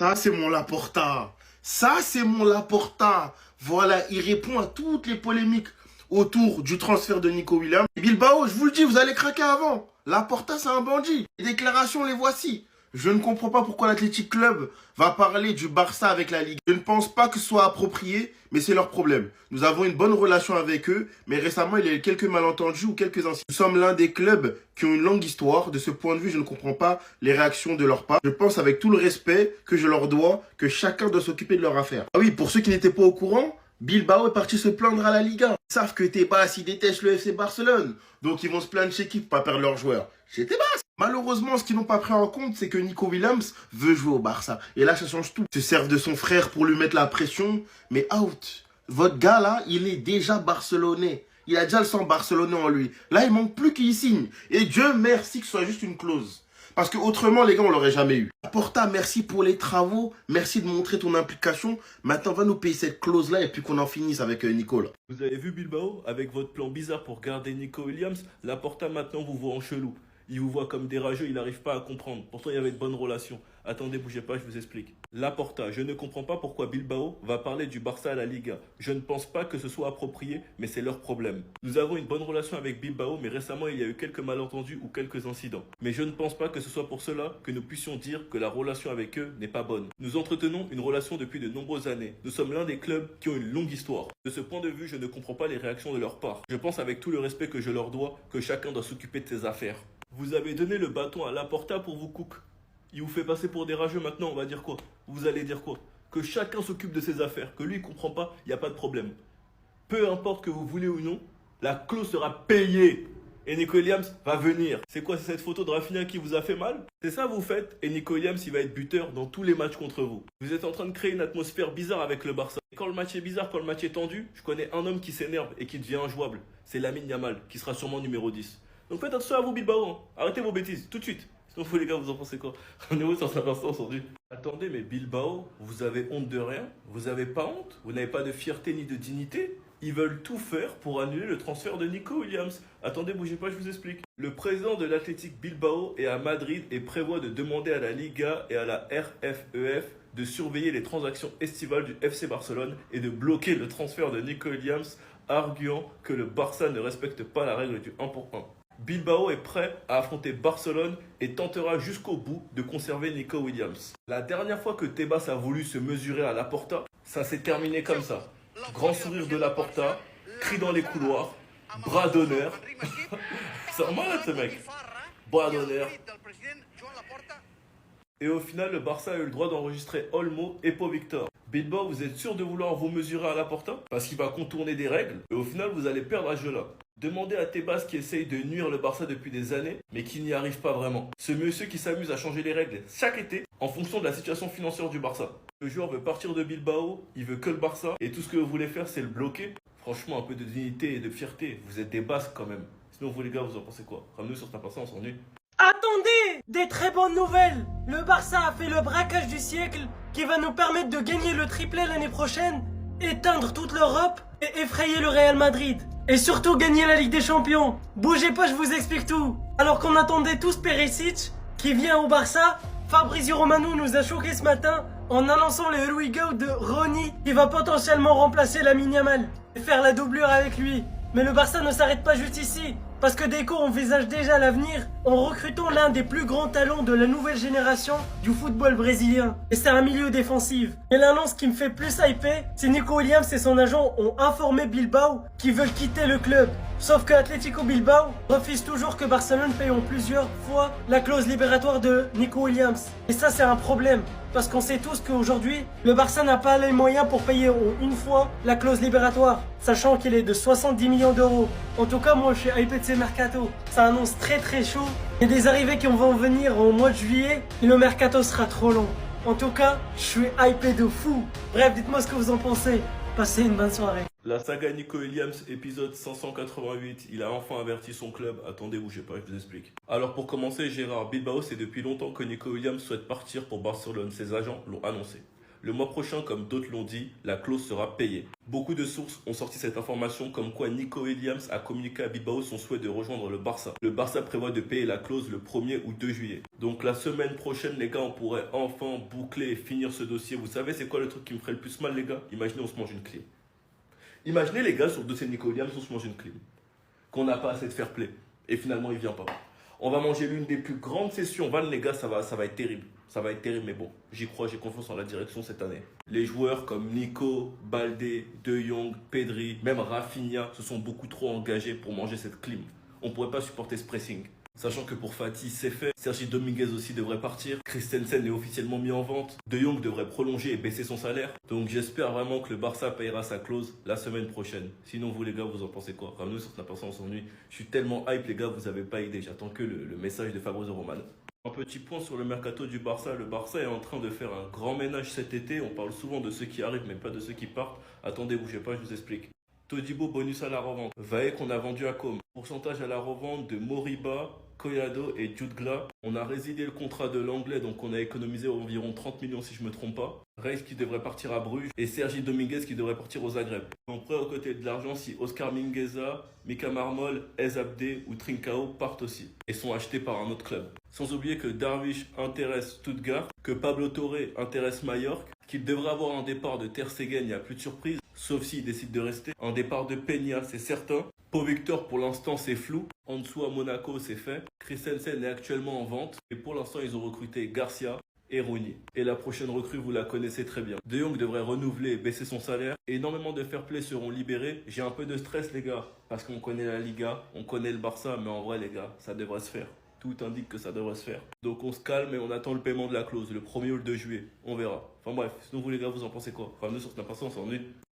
Ça, c'est mon Laporta. Ça, c'est mon Laporta. Voilà, il répond à toutes les polémiques autour du transfert de Nico Williams. Bilbao, je vous le dis, vous allez craquer avant. Laporta, c'est un bandit. Les déclarations, les voici. Je ne comprends pas pourquoi l'Athletic Club va parler du Barça avec la Ligue. Je ne pense pas que ce soit approprié, mais c'est leur problème. Nous avons une bonne relation avec eux, mais récemment, il y a eu quelques malentendus ou quelques incidents. Nous sommes l'un des clubs qui ont une longue histoire. De ce point de vue, je ne comprends pas les réactions de leur part. Je pense avec tout le respect que je leur dois que chacun doit s'occuper de leur affaire. Ah oui, pour ceux qui n'étaient pas au courant, Bilbao est parti se plaindre à la Liga. Ils savent que Tebas, ils détestent le FC Barcelone. Donc ils vont se plaindre chez qui pour pas perdre leurs joueurs? Chez Tebas. Malheureusement, ce qu'ils n'ont pas pris en compte, c'est que Nico Williams veut jouer au Barça. Et là, ça change tout. Ils se servent de son frère pour lui mettre la pression, mais out. Votre gars là, il est déjà barcelonais. Il a déjà le sang barcelonais en lui. Là, il manque plus qu'il signe. Et Dieu merci que ce soit juste une clause. Parce que autrement, les gars, on l'aurait jamais eu. Porta, merci pour les travaux. Merci de montrer ton implication. Maintenant, va nous payer cette clause-là et puis qu'on en finisse avec Nico, là. Vous avez vu Bilbao, avec votre plan bizarre pour garder Nico Williams, Laporta maintenant vous voit en chelou. Il vous voit comme des rageux, il n'arrive pas à comprendre. Pourtant, il y avait de bonnes relations. Attendez, bougez pas, je vous explique. Laporta, je ne comprends pas pourquoi Bilbao va parler du Barça à la Liga. Je ne pense pas que ce soit approprié, mais c'est leur problème. Nous avons une bonne relation avec Bilbao, mais récemment, il y a eu quelques malentendus ou quelques incidents. Mais je ne pense pas que ce soit pour cela que nous puissions dire que la relation avec eux n'est pas bonne. Nous entretenons une relation depuis de nombreuses années. Nous sommes l'un des clubs qui ont une longue histoire. De ce point de vue, je ne comprends pas les réactions de leur part. Je pense avec tout le respect que je leur dois que chacun doit s'occuper de ses affaires. Vous avez donné le bâton à Laporta pour vous cook. Il vous fait passer pour des rageux maintenant, on va dire quoi? Vous allez dire quoi? Que chacun s'occupe de ses affaires, que lui il comprend pas, il n'y a pas de problème. Peu importe que vous voulez ou non, la clause sera payée. Et Nico Williams va venir. C'est quoi, c'est cette photo de Rafinha qui vous a fait mal? C'est ça vous faites, et Nico Williams il va être buteur dans tous les matchs contre vous. Vous êtes en train de créer une atmosphère bizarre avec le Barça. Et quand le match est bizarre, quand le match est tendu, je connais un homme qui s'énerve et qui devient injouable. C'est Lamine Yamal, qui sera sûrement numéro 10. Donc faites attention à vous Bilbao, hein. Arrêtez vos bêtises, tout de suite. Sinon vous les gars, vous en pensez quoi? On est où sur cet instant aujourd'hui? Attendez, mais Bilbao, vous avez honte de rien? Vous avez pas honte? Vous n'avez pas de fierté ni de dignité? Ils veulent tout faire pour annuler le transfert de Nico Williams. Attendez, bougez pas, je vous explique. Le président de l'Athletic Bilbao est à Madrid et prévoit de demander à la Liga et à la RFEF de surveiller les transactions estivales du FC Barcelone et de bloquer le transfert de Nico Williams, arguant que le Barça ne respecte pas la règle du 1 pour 1. Bilbao est prêt à affronter Barcelone et tentera jusqu'au bout de conserver Nico Williams. La dernière fois que Tebas a voulu se mesurer à Laporta, ça s'est terminé comme ça. Grand sourire de Laporta, cri dans les couloirs, bras d'honneur. C'est un malade ce mec. Bras d'honneur. Et au final, le Barça a eu le droit d'enregistrer Olmo et Pau Victor. Bilbao, vous êtes sûr de vouloir vous mesurer à Laporta? Parce qu'il va contourner des règles et au final, vous allez perdre à ce jeu-là. Demandez à Tebas qui essaye de nuire le Barça depuis des années, mais qui n'y arrive pas vraiment. Ce monsieur qui s'amuse à changer les règles chaque été en fonction de la situation financière du Barça. Le joueur veut partir de Bilbao, il veut que le Barça, et tout ce que vous voulez faire, c'est le bloquer. Franchement, un peu de dignité et de fierté. Vous êtes des Basques quand même. Sinon, vous les gars, vous en pensez quoi? Ramenez sur cet Barça, on s'ennuie. Attendez! Des très bonnes nouvelles! Le Barça a fait le braquage du siècle qui va nous permettre de gagner le triplé l'année prochaine, éteindre toute l'Europe et effrayer le Real Madrid. Et surtout gagner la Ligue des Champions. Bougez pas, je vous explique tout. Alors qu'on attendait tous Perisic, qui vient au Barça, Fabrizio Romano nous a choqué ce matin en annonçant le Here We Go de Ronny, qui va potentiellement remplacer Lamine Yamal et faire la doublure avec lui. Mais le Barça ne s'arrête pas juste ici, parce que Deco envisage déjà l'avenir en recrutant l'un des plus grands talents de la nouvelle génération du football brésilien. Et c'est un milieu défensif. Et l'annonce qui me fait plus hyper, c'est Nico Williams et son agent ont informé Bilbao qu'ils veulent quitter le club. Sauf que Atlético Bilbao refuse toujours que Barcelone paye en plusieurs fois la clause libératoire de Nico Williams. Et ça c'est un problème. Parce qu'on sait tous qu'aujourd'hui, le Barça n'a pas les moyens pour payer en une fois la clause libératoire, sachant qu'il est de 70 millions d'euros. En tout cas, moi je suis hypé de ces mercato. Ça annonce très très chaud. Il y a des arrivées qui vont venir au mois de juillet et le mercato sera trop long. En tout cas, je suis hypé de fou. Bref, dites-moi ce que vous en pensez. Passez une bonne soirée. La saga Nico Williams, épisode 588, il a enfin averti son club. Attendez, bougez pas, je vous explique. Alors pour commencer, Gérard, Bilbao, c'est depuis longtemps que Nico Williams souhaite partir pour Barcelone. Ses agents l'ont annoncé. Le mois prochain, comme d'autres l'ont dit, la clause sera payée. Beaucoup de sources ont sorti cette information comme quoi Nico Williams a communiqué à Bilbao son souhait de rejoindre le Barça. Le Barça prévoit de payer la clause le 1er ou 2 juillet. Donc la semaine prochaine, les gars, on pourrait enfin boucler et finir ce dossier. Vous savez, c'est quoi le truc qui me ferait le plus mal, les gars? Imaginez, on se mange une clim. Imaginez, les gars, sur le dossier de Nico Williams, on se mange une clim. Qu'on n'a pas assez de fair play. Et finalement, il vient pas. On va manger l'une des plus grandes sessions. Van, les gars, ça va être terrible. Ça va être terrible, mais bon, j'y crois, j'ai confiance en la direction cette année. Les joueurs comme Nico, Baldé, De Jong, Pedri, même Rafinha se sont beaucoup trop engagés pour manger cette clim. On ne pourrait pas supporter ce pressing. Sachant que pour Fati, c'est fait. Sergi Dominguez aussi devrait partir. Christensen est officiellement mis en vente. De Jong devrait prolonger et baisser son salaire. Donc j'espère vraiment que le Barça payera sa clause la semaine prochaine. Sinon, vous les gars, vous en pensez quoi? Ramenez sur Snap, on s'ennuie. Je suis tellement hype, les gars, vous avez pas idée. J'attends que le message de Fabrizio Romano. Un petit point sur le mercato du Barça. Le Barça est en train de faire un grand ménage cet été. On parle souvent de ceux qui arrivent, mais pas de ceux qui partent. Attendez, bougez pas, je vous explique. Todibo, bonus à la revente. Vae qu'on a vendu à Com. Pourcentage à la revente de Moriba, Collado et Jutgla. On a résilié le contrat de l'anglais, donc on a économisé environ 30 millions si je ne me trompe pas. Reis qui devrait partir à Bruges et Sergi Dominguez qui devrait partir au Zagreb. On prêt aux côtés de l'argent si Oscar Mingueza, Mika Marmol, Ezabde ou Trincao partent aussi et sont achetés par un autre club. Sans oublier que Darwish intéresse Stuttgart, que Pablo Torre intéresse Majorque, qu'il devrait avoir un départ de Ter Stegen, il n'y a plus de surprise, sauf s'il décide de rester. Un départ de Peña, c'est certain. Pau Victor, pour l'instant, c'est flou. En dessous, à Monaco, c'est fait. Christensen est actuellement en vente. Et pour l'instant, ils ont recruté Garcia et Rooney. Et la prochaine recrue, vous la connaissez très bien. De Jong devrait renouveler et baisser son salaire. Énormément de fair play seront libérés. J'ai un peu de stress, les gars, parce qu'on connaît la Liga, on connaît le Barça, mais en vrai, les gars, ça devrait se faire. Tout indique que ça devrait se faire. Donc on se calme et on attend le paiement de la clause, le 1er ou le 2 juillet. On verra. Enfin bref, sinon vous les gars, vous en pensez quoi? Enfin, nous sur Snap, on s'ennuie.